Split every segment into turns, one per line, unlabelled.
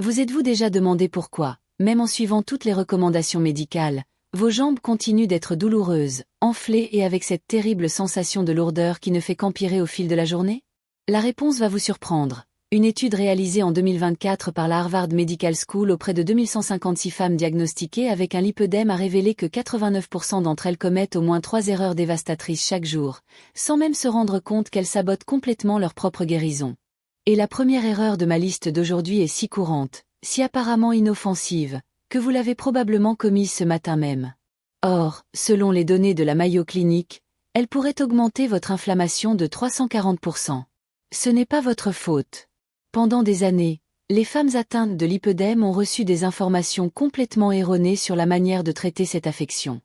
Vous êtes-vous déjà demandé pourquoi, même en suivant toutes les recommandations médicales, vos jambes continuent d'être douloureuses, enflées et avec cette terrible sensation de lourdeur qui ne fait qu'empirer au fil de la journée? La réponse va vous surprendre. Une étude réalisée en 2024 par la Harvard Medical School auprès de 2156 femmes diagnostiquées avec un lipœdème a révélé que 89% d'entre elles commettent au moins 3 erreurs dévastatrices chaque jour, sans même se rendre compte qu'elles sabotent complètement leur propre guérison. Et la première erreur de ma liste d'aujourd'hui est si courante, si apparemment inoffensive, que vous l'avez probablement commise ce matin même. Or, selon les données de la Mayo Clinic, elle pourrait augmenter votre inflammation de 340%. Ce n'est pas votre faute. Pendant des années, les femmes atteintes de lipœdème ont reçu des informations complètement erronées sur la manière de traiter cette affection.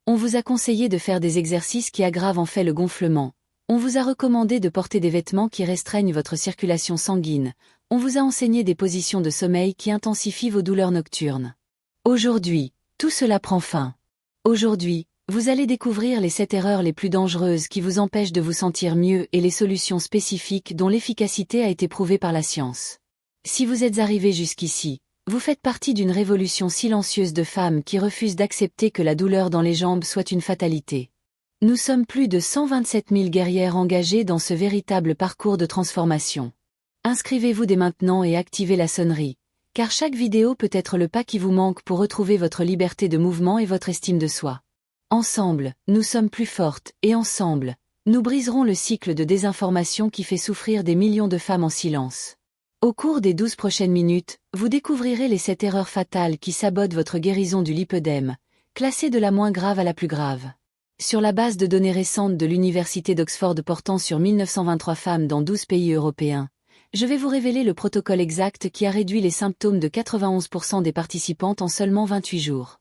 On vous a conseillé de faire des exercices qui aggravent en fait le gonflement. On vous a recommandé de porter des vêtements qui restreignent votre circulation sanguine. On vous a enseigné des positions de sommeil qui intensifient vos douleurs nocturnes. Aujourd'hui, tout cela prend fin. Aujourd'hui, vous allez découvrir les 7 erreurs les plus dangereuses qui vous empêchent de vous sentir mieux et les solutions spécifiques dont l'efficacité a été prouvée par la science. Si vous êtes arrivé jusqu'ici, vous faites partie d'une révolution silencieuse de femmes qui refusent d'accepter que la douleur dans les jambes soit une fatalité. Nous sommes plus de 127 000 guerrières engagées dans ce véritable parcours de transformation. Inscrivez-vous dès maintenant et activez la sonnerie, car chaque vidéo peut être le pas qui vous manque pour retrouver votre liberté de mouvement et votre estime de soi. Ensemble, nous sommes plus fortes, et ensemble, nous briserons le cycle de désinformation qui fait souffrir des millions de femmes en silence. Au cours des 12 prochaines minutes, vous découvrirez les 7 erreurs fatales qui sabotent votre guérison du lipœdème, classées de la moins grave à la plus grave. Sur la base de données récentes de l'Université d'Oxford portant sur 1923 femmes dans 12 pays européens, je vais vous révéler le protocole exact qui a réduit les symptômes de 91% des participantes en seulement 28 jours.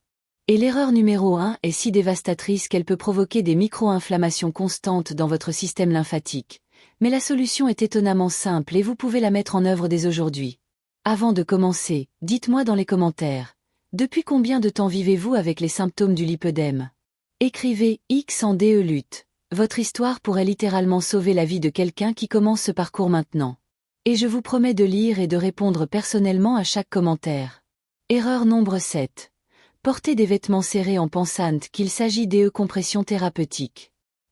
Et l'erreur numéro 1 est si dévastatrice qu'elle peut provoquer des micro-inflammations constantes dans votre système lymphatique. Mais la solution est étonnamment simple et vous pouvez la mettre en œuvre dès aujourd'hui. Avant de commencer, dites-moi dans les commentaires, depuis combien de temps vivez-vous avec les symptômes du lipœdème? Écrivez X en DE lutte. Votre histoire pourrait littéralement sauver la vie de quelqu'un qui commence ce parcours maintenant. Et je vous promets de lire et de répondre personnellement à chaque commentaire. Erreur nombre 7. Portez des vêtements serrés en pensant qu'il s'agit d'E compression thérapeutique.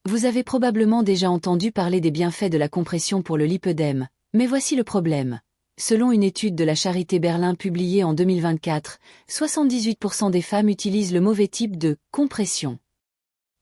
Vous avez probablement déjà entendu parler des bienfaits de la compression pour le lipœdème, mais voici le problème. Selon une étude de la Charité Berlin publiée en 2024, 78% des femmes utilisent le mauvais type de compression.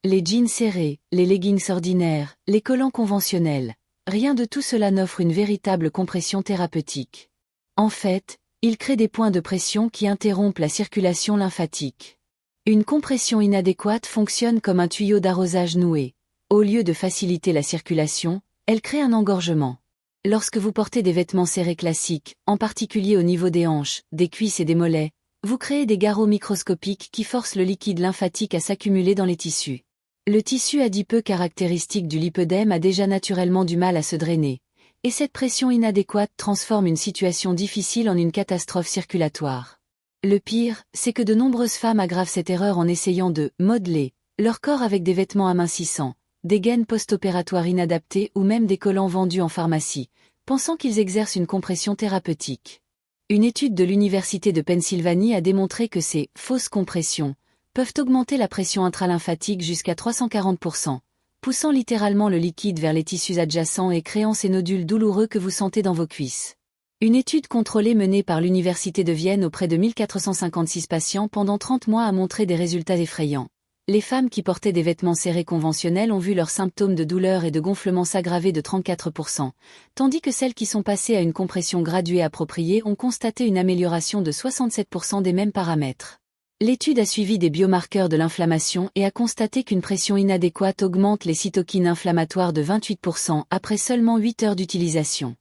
Les jeans serrés, les leggings ordinaires, les collants conventionnels, rien de tout cela n'offre une véritable compression thérapeutique. En fait, il crée des points de pression qui interrompent la circulation lymphatique. Une compression inadéquate fonctionne comme un tuyau d'arrosage noué. Au lieu de faciliter la circulation, elle crée un engorgement. Lorsque vous portez des vêtements serrés classiques, en particulier au niveau des hanches, des cuisses et des mollets, vous créez des garrots microscopiques qui forcent le liquide lymphatique à s'accumuler dans les tissus. Le tissu adipeux caractéristique du lipœdème a déjà naturellement du mal à se drainer. Et cette pression inadéquate transforme une situation difficile en une catastrophe circulatoire. Le pire, c'est que de nombreuses femmes aggravent cette erreur en essayant de modeler leur corps avec des vêtements amincissants, des gaines post-opératoires inadaptées ou même des collants vendus en pharmacie, pensant qu'ils exercent une compression thérapeutique. Une étude de l'Université de Pennsylvanie a démontré que ces fausses compressions peuvent augmenter la pression intralymphatique jusqu'à 340%. Poussant littéralement le liquide vers les tissus adjacents et créant ces nodules douloureux que vous sentez dans vos cuisses. Une étude contrôlée menée par l'Université de Vienne auprès de 1456 patients pendant 30 mois a montré des résultats effrayants. Les femmes qui portaient des vêtements serrés conventionnels ont vu leurs symptômes de douleur et de gonflement s'aggraver de 34%, tandis que celles qui sont passées à une compression graduée appropriée ont constaté une amélioration de 67% des mêmes paramètres. L'étude a suivi des biomarqueurs de l'inflammation et a constaté qu'une pression inadéquate augmente les cytokines inflammatoires de 28% après seulement 8 heures d'utilisation.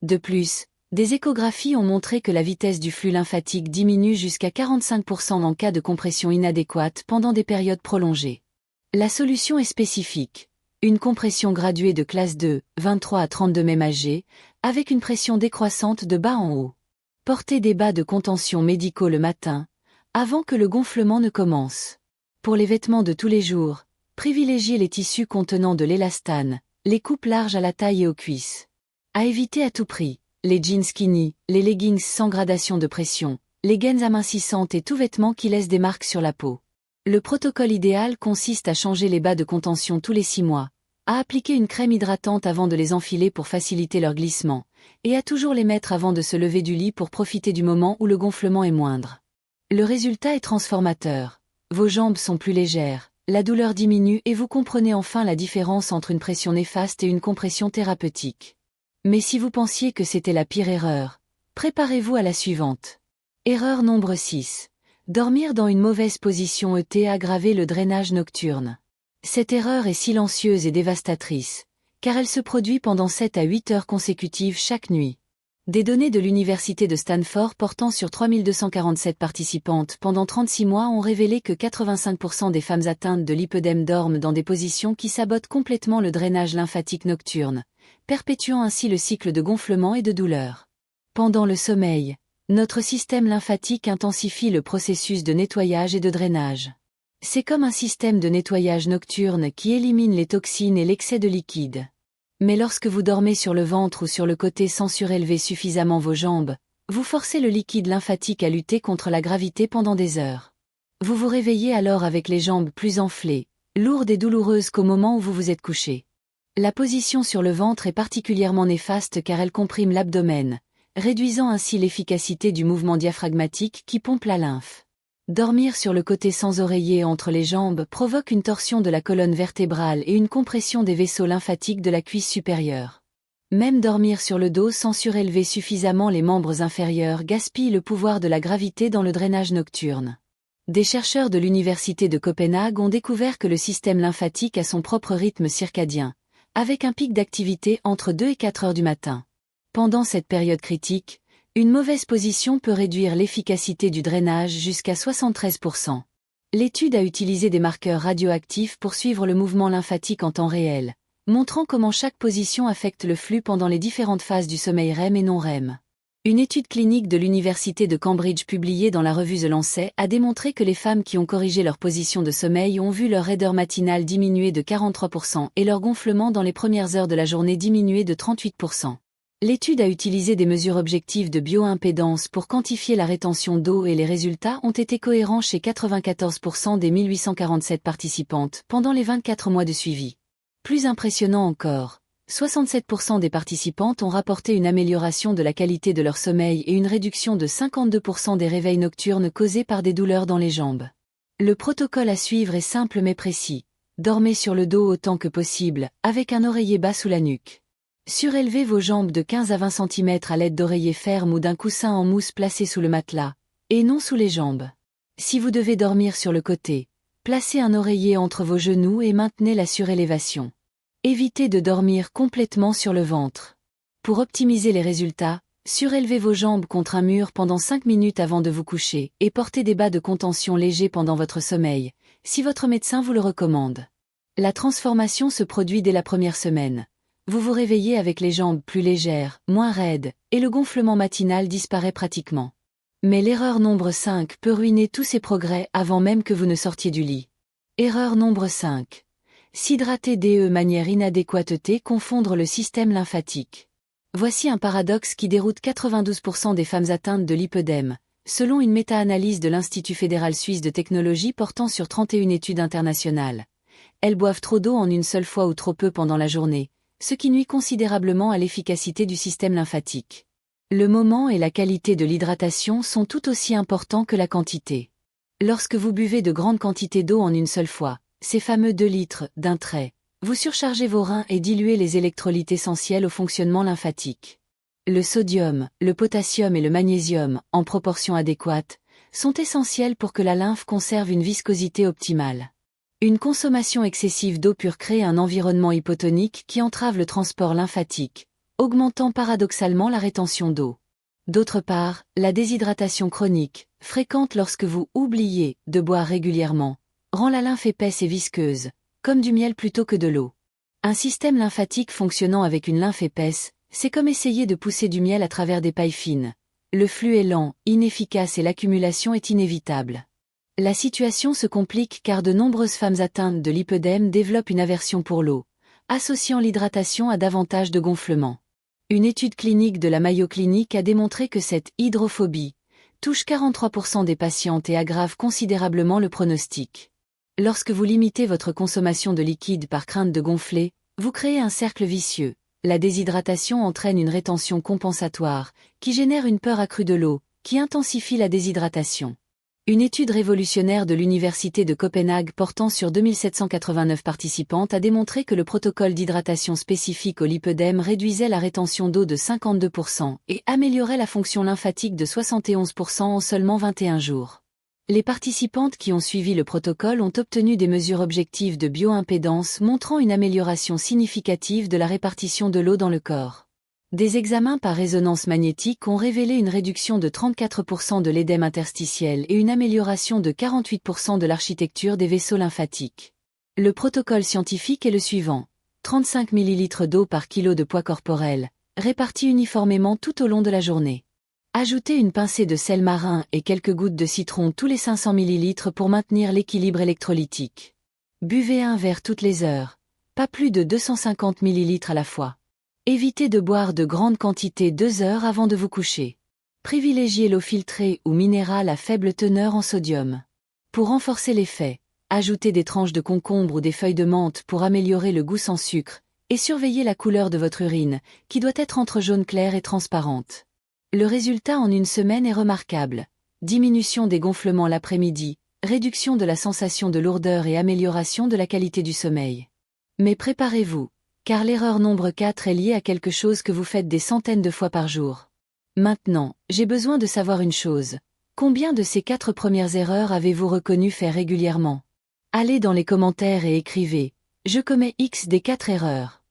De plus, des échographies ont montré que la vitesse du flux lymphatique diminue jusqu'à 45% en cas de compression inadéquate pendant des périodes prolongées. La solution est spécifique. Une compression graduée de classe 2, 23 à 32 mmHg, avec une pression décroissante de bas en haut. Portez des bas de contention médicaux le matin, avant que le gonflement ne commence. Pour les vêtements de tous les jours, privilégiez les tissus contenant de l'élastane, les coupes larges à la taille et aux cuisses. À éviter à tout prix, les jeans skinny, les leggings sans gradation de pression, les gaines amincissantes et tout vêtement qui laisse des marques sur la peau. Le protocole idéal consiste à changer les bas de contention tous les 6 mois, à appliquer une crème hydratante avant de les enfiler pour faciliter leur glissement, et à toujours les mettre avant de se lever du lit pour profiter du moment où le gonflement est moindre. Le résultat est transformateur. Vos jambes sont plus légères, la douleur diminue et vous comprenez enfin la différence entre une pression néfaste et une compression thérapeutique. Mais si vous pensiez que c'était la pire erreur, préparez-vous à la suivante. Erreur nombre 6. Dormir dans une mauvaise position et aggraver le drainage nocturne. Cette erreur est silencieuse et dévastatrice, car elle se produit pendant 7 à 8 heures consécutives chaque nuit. Des données de l'université de Stanford portant sur 3247 participantes pendant 36 mois ont révélé que 85% des femmes atteintes de lipœdème dorment dans des positions qui sabotent complètement le drainage lymphatique nocturne, perpétuant ainsi le cycle de gonflement et de douleur. Pendant le sommeil, notre système lymphatique intensifie le processus de nettoyage et de drainage. C'est comme un système de nettoyage nocturne qui élimine les toxines et l'excès de liquide. Mais lorsque vous dormez sur le ventre ou sur le côté sans surélever suffisamment vos jambes, vous forcez le liquide lymphatique à lutter contre la gravité pendant des heures. Vous vous réveillez alors avec les jambes plus enflées, lourdes et douloureuses qu'au moment où vous vous êtes couché. La position sur le ventre est particulièrement néfaste car elle comprime l'abdomen, réduisant ainsi l'efficacité du mouvement diaphragmatique qui pompe la lymphe. Dormir sur le côté sans oreiller entre les jambes provoque une torsion de la colonne vertébrale et une compression des vaisseaux lymphatiques de la cuisse supérieure. Même dormir sur le dos sans surélever suffisamment les membres inférieurs gaspille le pouvoir de la gravité dans le drainage nocturne. Des chercheurs de l'université de Copenhague ont découvert que le système lymphatique a son propre rythme circadien, avec un pic d'activité entre 2 et 4 heures du matin. Pendant cette période critique, une mauvaise position peut réduire l'efficacité du drainage jusqu'à 73%. L'étude a utilisé des marqueurs radioactifs pour suivre le mouvement lymphatique en temps réel, montrant comment chaque position affecte le flux pendant les différentes phases du sommeil REM et non REM. Une étude clinique de l'université de Cambridge publiée dans la revue The Lancet a démontré que les femmes qui ont corrigé leur position de sommeil ont vu leur raideur matinale diminuer de 43% et leur gonflement dans les premières heures de la journée diminuer de 38%. L'étude a utilisé des mesures objectives de bioimpédance pour quantifier la rétention d'eau et les résultats ont été cohérents chez 94% des 1847 participantes pendant les 24 mois de suivi. Plus impressionnant encore, 67% des participantes ont rapporté une amélioration de la qualité de leur sommeil et une réduction de 52% des réveils nocturnes causés par des douleurs dans les jambes. Le protocole à suivre est simple mais précis. Dormez sur le dos autant que possible, avec un oreiller bas sous la nuque. Surélevez vos jambes de 15 à 20 cm à l'aide d'oreillers fermes ou d'un coussin en mousse placé sous le matelas, et non sous les jambes. Si vous devez dormir sur le côté, placez un oreiller entre vos genoux et maintenez la surélévation. Évitez de dormir complètement sur le ventre. Pour optimiser les résultats, surélevez vos jambes contre un mur pendant 5 minutes avant de vous coucher et portez des bas de contention légers pendant votre sommeil, si votre médecin vous le recommande. La transformation se produit dès la première semaine. Vous vous réveillez avec les jambes plus légères, moins raides, et le gonflement matinal disparaît pratiquement. Mais l'erreur nombre 5 peut ruiner tous ces progrès avant même que vous ne sortiez du lit. Erreur nombre 5. S'hydrater de manière inadéquate confondre le système lymphatique. Voici un paradoxe qui déroute 92% des femmes atteintes de lipœdème, selon une méta-analyse de l'Institut fédéral suisse de technologie portant sur 31 études internationales. Elles boivent trop d'eau en une seule fois ou trop peu pendant la journée, ce qui nuit considérablement à l'efficacité du système lymphatique. Le moment et la qualité de l'hydratation sont tout aussi importants que la quantité. Lorsque vous buvez de grandes quantités d'eau en une seule fois, ces fameux 2 litres d'un trait, vous surchargez vos reins et diluez les électrolytes essentiels au fonctionnement lymphatique. Le sodium, le potassium et le magnésium, en proportion adéquate, sont essentiels pour que la lymphe conserve une viscosité optimale. Une consommation excessive d'eau pure crée un environnement hypotonique qui entrave le transport lymphatique, augmentant paradoxalement la rétention d'eau. D'autre part, la déshydratation chronique, fréquente lorsque vous oubliez de boire régulièrement, rend la lymphe épaisse et visqueuse, comme du miel plutôt que de l'eau. Un système lymphatique fonctionnant avec une lymphe épaisse, c'est comme essayer de pousser du miel à travers des pailles fines. Le flux est lent, inefficace et l'accumulation est inévitable. La situation se complique car de nombreuses femmes atteintes de lipœdème développent une aversion pour l'eau, associant l'hydratation à davantage de gonflement. Une étude clinique de la Mayo Clinic a démontré que cette hydrophobie touche 43% des patientes et aggrave considérablement le pronostic. Lorsque vous limitez votre consommation de liquide par crainte de gonfler, vous créez un cercle vicieux. La déshydratation entraîne une rétention compensatoire, qui génère une peur accrue de l'eau, qui intensifie la déshydratation. Une étude révolutionnaire de l'Université de Copenhague portant sur 2789 participantes a démontré que le protocole d'hydratation spécifique au lipœdème réduisait la rétention d'eau de 52% et améliorait la fonction lymphatique de 71% en seulement 21 jours. Les participantes qui ont suivi le protocole ont obtenu des mesures objectives de bioimpédance montrant une amélioration significative de la répartition de l'eau dans le corps. Des examens par résonance magnétique ont révélé une réduction de 34% de l'édème interstitiel et une amélioration de 48% de l'architecture des vaisseaux lymphatiques. Le protocole scientifique est le suivant. 35 ml d'eau par kilo de poids corporel, répartis uniformément tout au long de la journée. Ajoutez une pincée de sel marin et quelques gouttes de citron tous les 500 ml pour maintenir l'équilibre électrolytique. Buvez un verre toutes les heures, pas plus de 250 ml à la fois. Évitez de boire de grandes quantités 2 heures avant de vous coucher. Privilégiez l'eau filtrée ou minérale à faible teneur en sodium. Pour renforcer l'effet, ajoutez des tranches de concombre ou des feuilles de menthe pour améliorer le goût sans sucre, et surveillez la couleur de votre urine, qui doit être entre jaune clair et transparente. Le résultat en une semaine est remarquable. Diminution des gonflements l'après-midi, réduction de la sensation de lourdeur et amélioration de la qualité du sommeil. Mais préparez-vous, car l'erreur nombre 4 est liée à quelque chose que vous faites des centaines de fois par jour. Maintenant, j'ai besoin de savoir une chose. Combien de ces 4 premières erreurs avez-vous reconnu faire régulièrement? Allez dans les commentaires et écrivez « Je commets X des 4 erreurs ».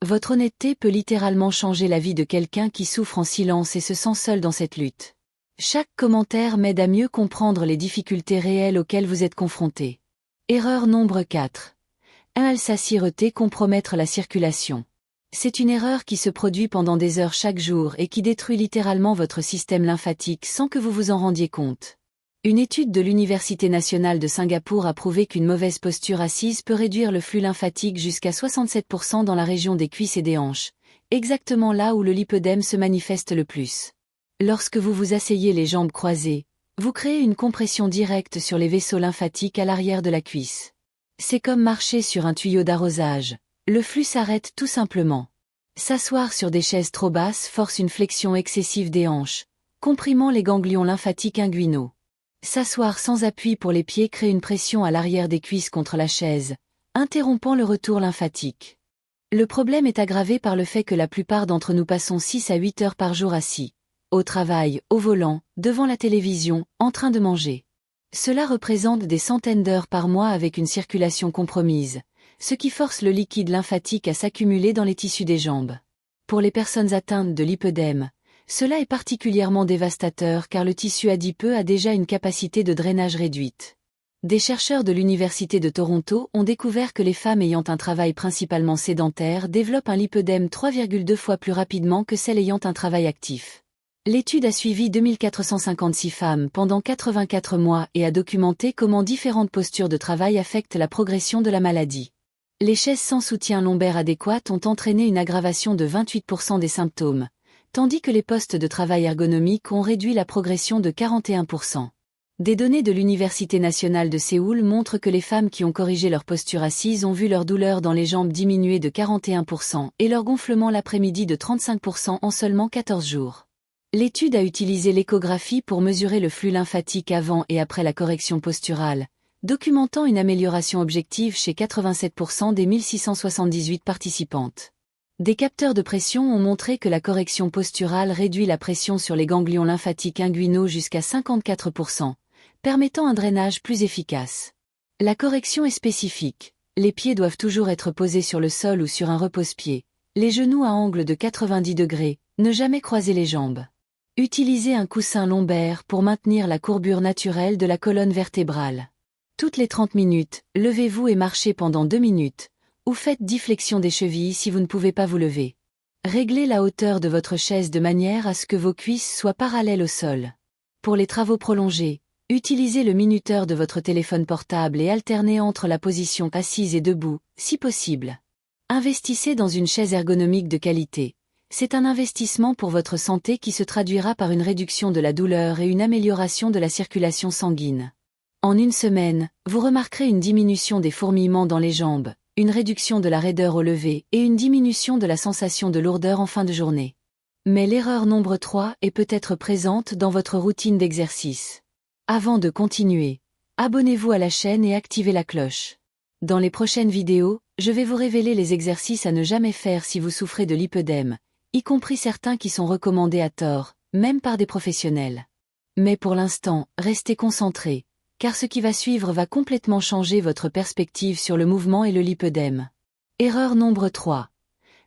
Votre honnêteté peut littéralement changer la vie de quelqu'un qui souffre en silence et se sent seul dans cette lutte. Chaque commentaire m'aide à mieux comprendre les difficultés réelles auxquelles vous êtes confrontés. Erreur nombre 4. 1. Alsacireté compromettre la circulation. C'est une erreur qui se produit pendant des heures chaque jour et qui détruit littéralement votre système lymphatique sans que vous vous en rendiez compte. Une étude de l'Université nationale de Singapour a prouvé qu'une mauvaise posture assise peut réduire le flux lymphatique jusqu'à 67% dans la région des cuisses et des hanches, exactement là où le lipœdème se manifeste le plus. Lorsque vous vous asseyez les jambes croisées, vous créez une compression directe sur les vaisseaux lymphatiques à l'arrière de la cuisse. C'est comme marcher sur un tuyau d'arrosage, le flux s'arrête tout simplement. S'asseoir sur des chaises trop basses force une flexion excessive des hanches, comprimant les ganglions lymphatiques inguinaux. S'asseoir sans appui pour les pieds crée une pression à l'arrière des cuisses contre la chaise, interrompant le retour lymphatique. Le problème est aggravé par le fait que la plupart d'entre nous passons 6 à 8 heures par jour assis, au travail, au volant, devant la télévision, en train de manger. Cela représente des centaines d'heures par mois avec une circulation compromise, ce qui force le liquide lymphatique à s'accumuler dans les tissus des jambes. Pour les personnes atteintes de lipœdème, cela est particulièrement dévastateur car le tissu adipeux a déjà une capacité de drainage réduite. Des chercheurs de l'Université de Toronto ont découvert que les femmes ayant un travail principalement sédentaire développent un lipœdème 3,2 fois plus rapidement que celles ayant un travail actif. L'étude a suivi 2456 femmes pendant 84 mois et a documenté comment différentes postures de travail affectent la progression de la maladie. Les chaises sans soutien lombaire adéquat ont entraîné une aggravation de 28% des symptômes, tandis que les postes de travail ergonomiques ont réduit la progression de 41%. Des données de l'Université nationale de Séoul montrent que les femmes qui ont corrigé leur posture assise ont vu leur douleur dans les jambes diminuer de 41% et leur gonflement l'après-midi de 35% en seulement 14 jours. L'étude a utilisé l'échographie pour mesurer le flux lymphatique avant et après la correction posturale, documentant une amélioration objective chez 87% des 1678 participantes. Des capteurs de pression ont montré que la correction posturale réduit la pression sur les ganglions lymphatiques inguinaux jusqu'à 54%, permettant un drainage plus efficace. La correction est spécifique. Les pieds doivent toujours être posés sur le sol ou sur un repose-pied, les genoux à angle de 90 degrés, ne jamais croiser les jambes. Utilisez un coussin lombaire pour maintenir la courbure naturelle de la colonne vertébrale. Toutes les 30 minutes, levez-vous et marchez pendant 2 minutes. Ou faites 10 flexions des chevilles si vous ne pouvez pas vous lever. Réglez la hauteur de votre chaise de manière à ce que vos cuisses soient parallèles au sol. Pour les travaux prolongés, utilisez le minuteur de votre téléphone portable et alternez entre la position assise et debout, si possible. Investissez dans une chaise ergonomique de qualité. C'est un investissement pour votre santé qui se traduira par une réduction de la douleur et une amélioration de la circulation sanguine. En une semaine, vous remarquerez une diminution des fourmillements dans les jambes, une réduction de la raideur au lever et une diminution de la sensation de lourdeur en fin de journée. Mais l'erreur nombre 3 est peut-être présente dans votre routine d'exercice. Avant de continuer, abonnez-vous à la chaîne et activez la cloche. Dans les prochaines vidéos, je vais vous révéler les exercices à ne jamais faire si vous souffrez de lipœdème, y compris certains qui sont recommandés à tort, même par des professionnels. Mais pour l'instant, restez concentrés, car ce qui va suivre va complètement changer votre perspective sur le mouvement et le lipœdème. Erreur nombre 3.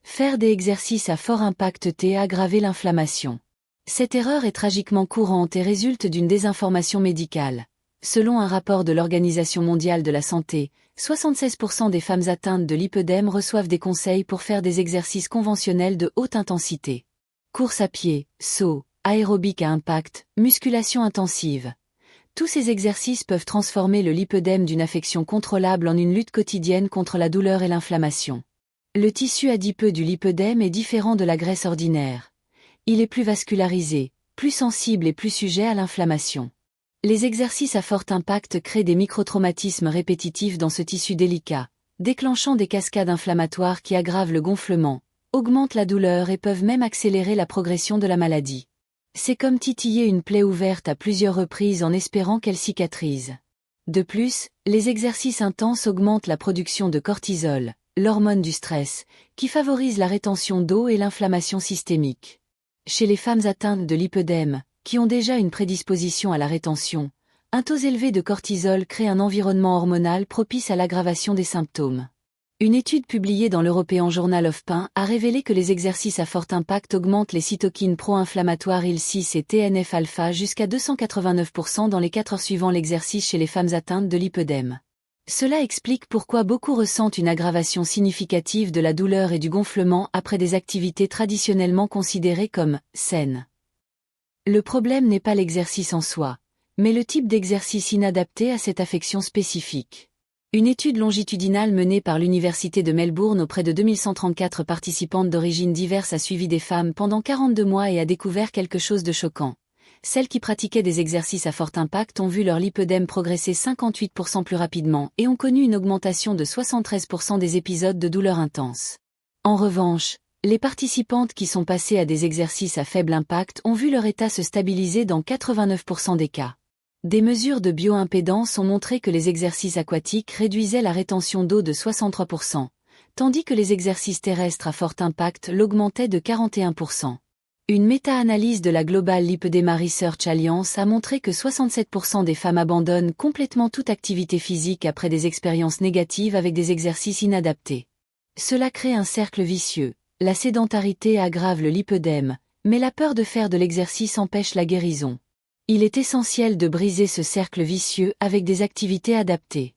Faire des exercices à fort impact T aggraver l'inflammation. Cette erreur est tragiquement courante et résulte d'une désinformation médicale. Selon un rapport de l'Organisation mondiale de la santé, 76% des femmes atteintes de lipœdème reçoivent des conseils pour faire des exercices conventionnels de haute intensité. Course à pied, saut, aérobic à impact, musculation intensive. Tous ces exercices peuvent transformer le lipœdème d'une affection contrôlable en une lutte quotidienne contre la douleur et l'inflammation. Le tissu adipeux du lipœdème est différent de la graisse ordinaire. Il est plus vascularisé, plus sensible et plus sujet à l'inflammation. Les exercices à fort impact créent des microtraumatismes répétitifs dans ce tissu délicat, déclenchant des cascades inflammatoires qui aggravent le gonflement, augmentent la douleur et peuvent même accélérer la progression de la maladie. C'est comme titiller une plaie ouverte à plusieurs reprises en espérant qu'elle cicatrise. De plus, les exercices intenses augmentent la production de cortisol, l'hormone du stress, qui favorise la rétention d'eau et l'inflammation systémique. Chez les femmes atteintes de lipœdème, qui ont déjà une prédisposition à la rétention, un taux élevé de cortisol crée un environnement hormonal propice à l'aggravation des symptômes. Une étude publiée dans l'European Journal of Pain a révélé que les exercices à fort impact augmentent les cytokines pro-inflammatoires IL-6 et TNF-alpha jusqu'à 289% dans les 4 heures suivant l'exercice chez les femmes atteintes de lipœdème. Cela explique pourquoi beaucoup ressentent une aggravation significative de la douleur et du gonflement après des activités traditionnellement considérées comme saines. Le problème n'est pas l'exercice en soi, mais le type d'exercice inadapté à cette affection spécifique. Une étude longitudinale menée par l'Université de Melbourne auprès de 2134 participantes d'origines diverses a suivi des femmes pendant 42 mois et a découvert quelque chose de choquant. Celles qui pratiquaient des exercices à fort impact ont vu leur lipœdème progresser 58% plus rapidement et ont connu une augmentation de 73% des épisodes de douleur intense. En revanche, les participantes qui sont passées à des exercices à faible impact ont vu leur état se stabiliser dans 89% des cas. Des mesures de bioimpédance ont montré que les exercices aquatiques réduisaient la rétention d'eau de 63%, tandis que les exercices terrestres à fort impact l'augmentaient de 41%. Une méta-analyse de la Global Lipedema Research Alliance a montré que 67% des femmes abandonnent complètement toute activité physique après des expériences négatives avec des exercices inadaptés. Cela crée un cercle vicieux. La sédentarité aggrave le lipœdème, mais la peur de faire de l'exercice empêche la guérison. Il est essentiel de briser ce cercle vicieux avec des activités adaptées.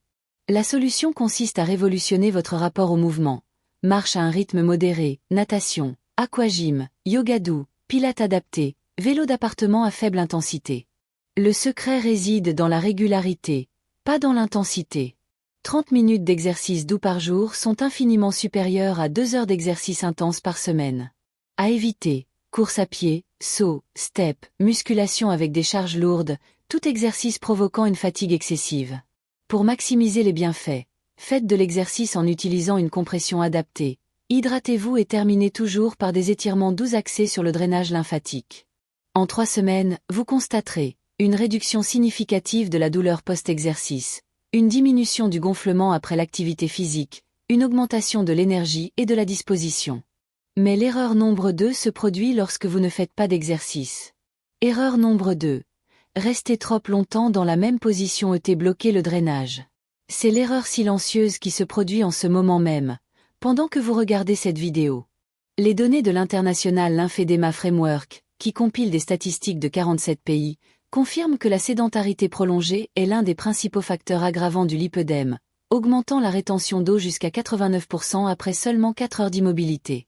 La solution consiste à révolutionner votre rapport au mouvement. Marche à un rythme modéré, natation, aquagym, yoga doux, pilates adapté, vélo d'appartement à faible intensité. Le secret réside dans la régularité, pas dans l'intensité. 30 minutes d'exercice doux par jour sont infiniment supérieures à 2 heures d'exercice intense par semaine. À éviter, course à pied, saut, step, musculation avec des charges lourdes, tout exercice provoquant une fatigue excessive. Pour maximiser les bienfaits, faites de l'exercice en utilisant une compression adaptée, hydratez-vous et terminez toujours par des étirements doux axés sur le drainage lymphatique. En 3 semaines, vous constaterez une réduction significative de la douleur post-exercice, une diminution du gonflement après l'activité physique, une augmentation de l'énergie et de la disposition. Mais l'erreur nombre 2 se produit lorsque vous ne faites pas d'exercice. Erreur nombre 2. Rester trop longtemps dans la même position et bloquer le drainage. C'est l'erreur silencieuse qui se produit en ce moment même, pendant que vous regardez cette vidéo. Les données de l'International Lymphedema Framework, qui compile des statistiques de 47 pays, confirment que la sédentarité prolongée est l'un des principaux facteurs aggravants du lipœdème, augmentant la rétention d'eau jusqu'à 89% après seulement 4 heures d'immobilité.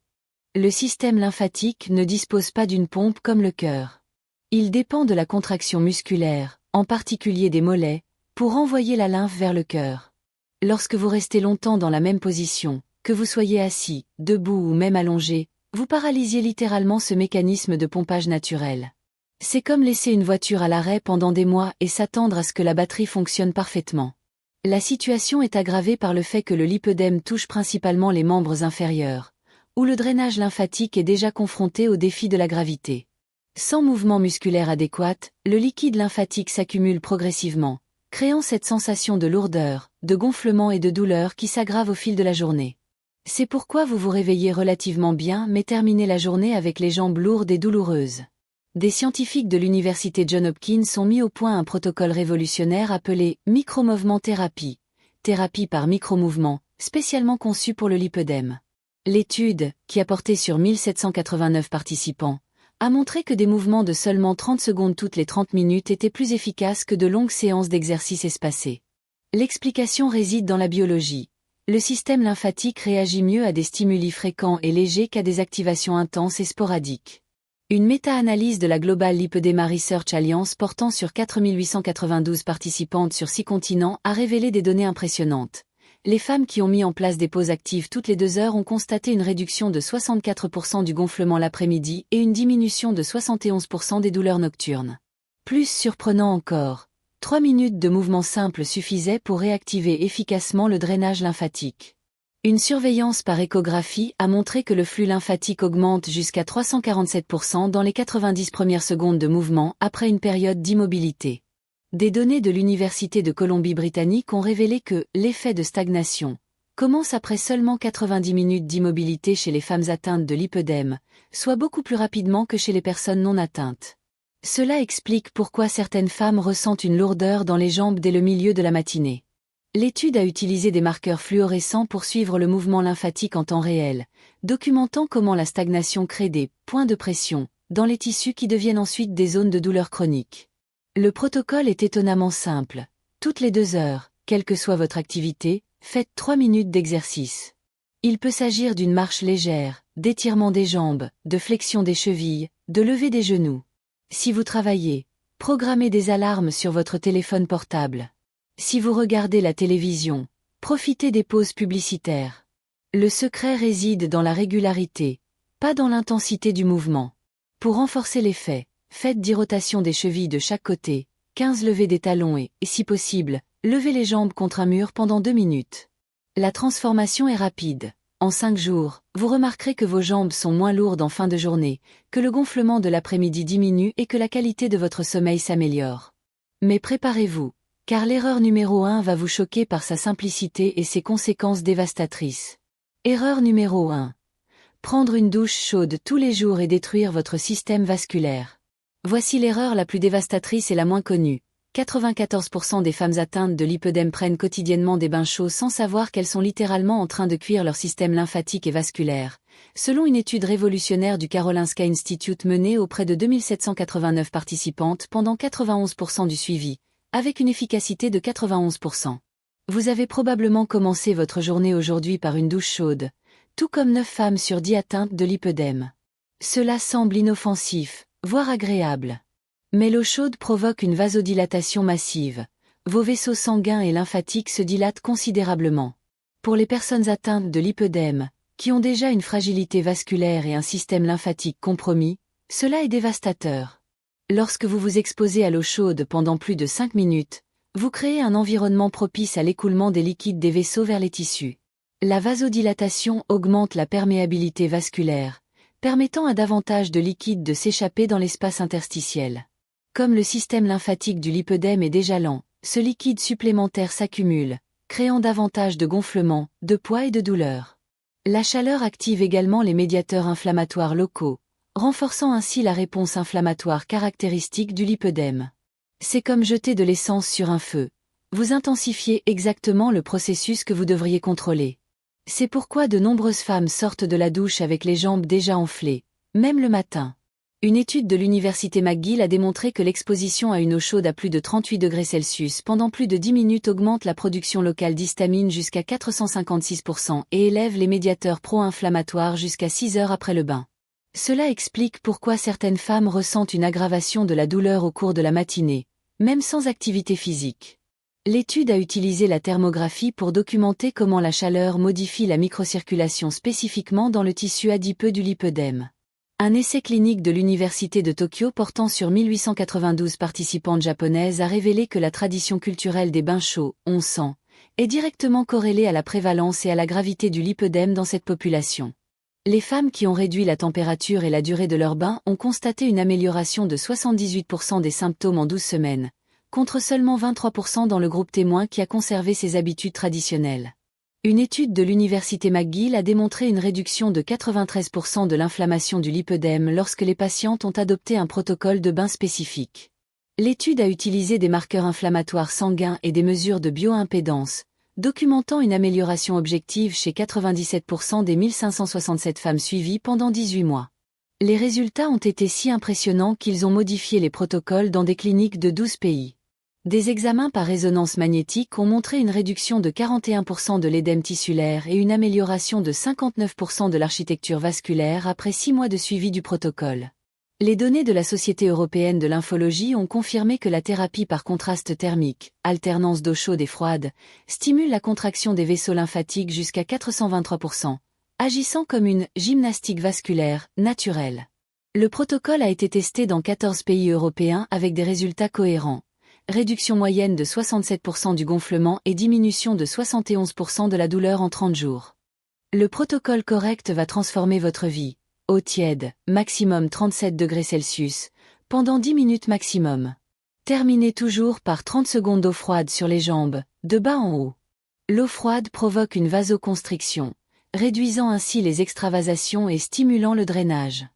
Le système lymphatique ne dispose pas d'une pompe comme le cœur. Il dépend de la contraction musculaire, en particulier des mollets, pour envoyer la lymphe vers le cœur. Lorsque vous restez longtemps dans la même position, que vous soyez assis, debout ou même allongé, vous paralysiez littéralement ce mécanisme de pompage naturel. C'est comme laisser une voiture à l'arrêt pendant des mois et s'attendre à ce que la batterie fonctionne parfaitement. La situation est aggravée par le fait que le lipœdème touche principalement les membres inférieurs, où le drainage lymphatique est déjà confronté au défi de la gravité. Sans mouvement musculaire adéquat, le liquide lymphatique s'accumule progressivement, créant cette sensation de lourdeur, de gonflement et de douleur qui s'aggrave au fil de la journée. C'est pourquoi vous vous réveillez relativement bien mais terminez la journée avec les jambes lourdes et douloureuses. Des scientifiques de l'université Johns Hopkins ont mis au point un protocole révolutionnaire appelé micromouvement thérapie, thérapie par micromouvement, spécialement conçu pour le lipœdème. L'étude, qui a porté sur 1789 participants, a montré que des mouvements de seulement 30 secondes toutes les 30 minutes étaient plus efficaces que de longues séances d'exercice espacées. L'explication réside dans la biologie. Le système lymphatique réagit mieux à des stimuli fréquents et légers qu'à des activations intenses et sporadiques. Une méta-analyse de la Global Lipedema Research Alliance portant sur 4892 participantes sur 6 continents a révélé des données impressionnantes. Les femmes qui ont mis en place des pauses actives toutes les 2 heures ont constaté une réduction de 64% du gonflement l'après-midi et une diminution de 71% des douleurs nocturnes. Plus surprenant encore, 3 minutes de mouvement simple suffisaient pour réactiver efficacement le drainage lymphatique. Une surveillance par échographie a montré que le flux lymphatique augmente jusqu'à 347% dans les 90 premières secondes de mouvement après une période d'immobilité. Des données de l'Université de Colombie-Britannique ont révélé que l'effet de stagnation commence après seulement 90 minutes d'immobilité chez les femmes atteintes de lipœdème, soit beaucoup plus rapidement que chez les personnes non atteintes. Cela explique pourquoi certaines femmes ressentent une lourdeur dans les jambes dès le milieu de la matinée. L'étude a utilisé des marqueurs fluorescents pour suivre le mouvement lymphatique en temps réel, documentant comment la stagnation crée des points de pression dans les tissus qui deviennent ensuite des zones de douleur chronique. Le protocole est étonnamment simple. Toutes les 2 heures, quelle que soit votre activité, faites 3 minutes d'exercice. Il peut s'agir d'une marche légère, d'étirement des jambes, de flexion des chevilles, de lever des genoux. Si vous travaillez, programmez des alarmes sur votre téléphone portable. Si vous regardez la télévision, profitez des pauses publicitaires. Le secret réside dans la régularité, pas dans l'intensité du mouvement. Pour renforcer l'effet, faites 10 rotations des chevilles de chaque côté, 15 levées des talons et, si possible, levez les jambes contre un mur pendant 2 minutes. La transformation est rapide. En 5 jours, vous remarquerez que vos jambes sont moins lourdes en fin de journée, que le gonflement de l'après-midi diminue et que la qualité de votre sommeil s'améliore. Mais préparez-vous, car l'erreur numéro 1 va vous choquer par sa simplicité et ses conséquences dévastatrices. Erreur numéro 1. Prendre une douche chaude tous les jours et détruire votre système vasculaire. Voici l'erreur la plus dévastatrice et la moins connue. 94% des femmes atteintes de lipœdème prennent quotidiennement des bains chauds sans savoir qu'elles sont littéralement en train de cuire leur système lymphatique et vasculaire, selon une étude révolutionnaire du Karolinska Institute menée auprès de 2789 participantes pendant 91% du suivi, avec une efficacité de 91%. Vous avez probablement commencé votre journée aujourd'hui par une douche chaude, tout comme 9 femmes sur 10 atteintes de lipœdème. Cela semble inoffensif, voire agréable. Mais l'eau chaude provoque une vasodilatation massive. Vos vaisseaux sanguins et lymphatiques se dilatent considérablement. Pour les personnes atteintes de lipœdème, qui ont déjà une fragilité vasculaire et un système lymphatique compromis, cela est dévastateur. Lorsque vous vous exposez à l'eau chaude pendant plus de 5 minutes, vous créez un environnement propice à l'écoulement des liquides des vaisseaux vers les tissus. La vasodilatation augmente la perméabilité vasculaire, permettant à davantage de liquide de s'échapper dans l'espace interstitiel. Comme le système lymphatique du lipœdème est déjà lent, ce liquide supplémentaire s'accumule, créant davantage de gonflement, de poids et de douleur. La chaleur active également les médiateurs inflammatoires locaux, renforçant ainsi la réponse inflammatoire caractéristique du lipœdème. C'est comme jeter de l'essence sur un feu. Vous intensifiez exactement le processus que vous devriez contrôler. C'est pourquoi de nombreuses femmes sortent de la douche avec les jambes déjà enflées, même le matin. Une étude de l'université McGill a démontré que l'exposition à une eau chaude à plus de 38 degrés Celsius pendant plus de 10 minutes augmente la production locale d'histamine jusqu'à 456% et élève les médiateurs pro-inflammatoires jusqu'à 6 heures après le bain. Cela explique pourquoi certaines femmes ressentent une aggravation de la douleur au cours de la matinée, même sans activité physique. L'étude a utilisé la thermographie pour documenter comment la chaleur modifie la microcirculation spécifiquement dans le tissu adipeux du lipœdème. Un essai clinique de l'Université de Tokyo portant sur 1892 participantes japonaises a révélé que la tradition culturelle des bains chauds, onsen, est directement corrélée à la prévalence et à la gravité du lipœdème dans cette population. Les femmes qui ont réduit la température et la durée de leur bain ont constaté une amélioration de 78% des symptômes en 12 semaines, contre seulement 23% dans le groupe témoin qui a conservé ses habitudes traditionnelles. Une étude de l'Université McGill a démontré une réduction de 93% de l'inflammation du lipœdème lorsque les patientes ont adopté un protocole de bain spécifique. L'étude a utilisé des marqueurs inflammatoires sanguins et des mesures de bioimpédance, documentant une amélioration objective chez 97% des 1567 femmes suivies pendant 18 mois. Les résultats ont été si impressionnants qu'ils ont modifié les protocoles dans des cliniques de 12 pays. Des examens par résonance magnétique ont montré une réduction de 41% de l'édème tissulaire et une amélioration de 59% de l'architecture vasculaire après 6 mois de suivi du protocole. Les données de la Société européenne de lymphologie ont confirmé que la thérapie par contraste thermique, alternance d'eau chaude et froide, stimule la contraction des vaisseaux lymphatiques jusqu'à 423%, agissant comme une gymnastique vasculaire naturelle. Le protocole a été testé dans 14 pays européens avec des résultats cohérents. Réduction moyenne de 67% du gonflement et diminution de 71% de la douleur en 30 jours. Le protocole correct va transformer votre vie. Eau tiède, maximum 37 degrés Celsius, pendant 10 minutes maximum. Terminez toujours par 30 secondes d'eau froide sur les jambes, de bas en haut. L'eau froide provoque une vasoconstriction, réduisant ainsi les extravasations et stimulant le drainage.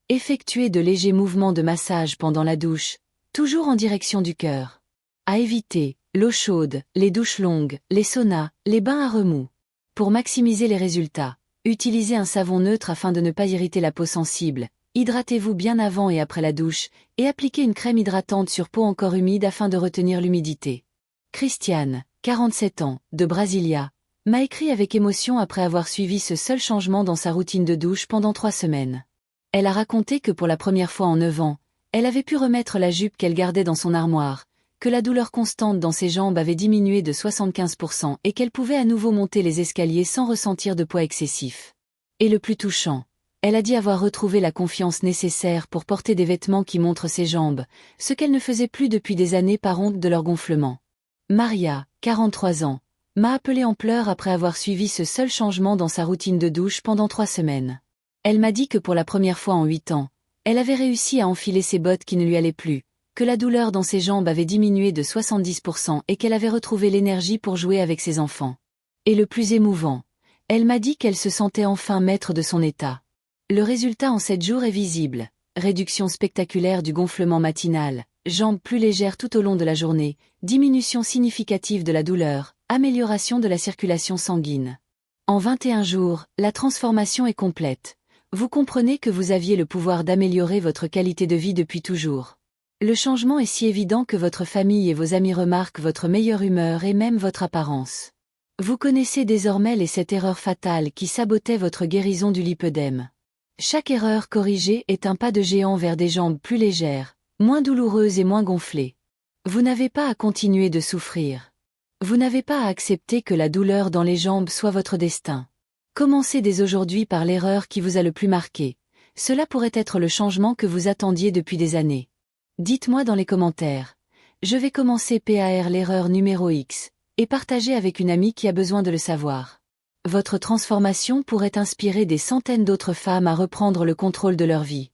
Effectuez de légers mouvements de massage pendant la douche, toujours en direction du cœur. À éviter, l'eau chaude, les douches longues, les saunas, les bains à remous. Pour maximiser les résultats, utilisez un savon neutre afin de ne pas irriter la peau sensible, hydratez-vous bien avant et après la douche, et appliquez une crème hydratante sur peau encore humide afin de retenir l'humidité. Christiane, 47 ans, de Brasilia, m'a écrit avec émotion après avoir suivi ce seul changement dans sa routine de douche pendant 3 semaines. Elle a raconté que pour la première fois en 9 ans, elle avait pu remettre la jupe qu'elle gardait dans son armoire, que la douleur constante dans ses jambes avait diminué de 75% et qu'elle pouvait à nouveau monter les escaliers sans ressentir de poids excessif. Et le plus touchant, elle a dit avoir retrouvé la confiance nécessaire pour porter des vêtements qui montrent ses jambes, ce qu'elle ne faisait plus depuis des années par honte de leur gonflement. Maria, 43 ans, m'a appelé en pleurs après avoir suivi ce seul changement dans sa routine de douche pendant 3 semaines. Elle m'a dit que pour la première fois en 8 ans, elle avait réussi à enfiler ses bottes qui ne lui allaient plus, que la douleur dans ses jambes avait diminué de 70% et qu'elle avait retrouvé l'énergie pour jouer avec ses enfants. Et le plus émouvant, elle m'a dit qu'elle se sentait enfin maître de son état. Le résultat en 7 jours est visible. Réduction spectaculaire du gonflement matinal, jambes plus légères tout au long de la journée, diminution significative de la douleur, amélioration de la circulation sanguine. En 21 jours, la transformation est complète. Vous comprenez que vous aviez le pouvoir d'améliorer votre qualité de vie depuis toujours. Le changement est si évident que votre famille et vos amis remarquent votre meilleure humeur et même votre apparence. Vous connaissez désormais les 7 erreurs fatales qui sabotaient votre guérison du lipœdème. Chaque erreur corrigée est un pas de géant vers des jambes plus légères, moins douloureuses et moins gonflées. Vous n'avez pas à continuer de souffrir. Vous n'avez pas à accepter que la douleur dans les jambes soit votre destin. Commencez dès aujourd'hui par l'erreur qui vous a le plus marqué. Cela pourrait être le changement que vous attendiez depuis des années. Dites-moi dans les commentaires. Je vais commencer par l'erreur numéro X, et partager avec une amie qui a besoin de le savoir. Votre transformation pourrait inspirer des centaines d'autres femmes à reprendre le contrôle de leur vie.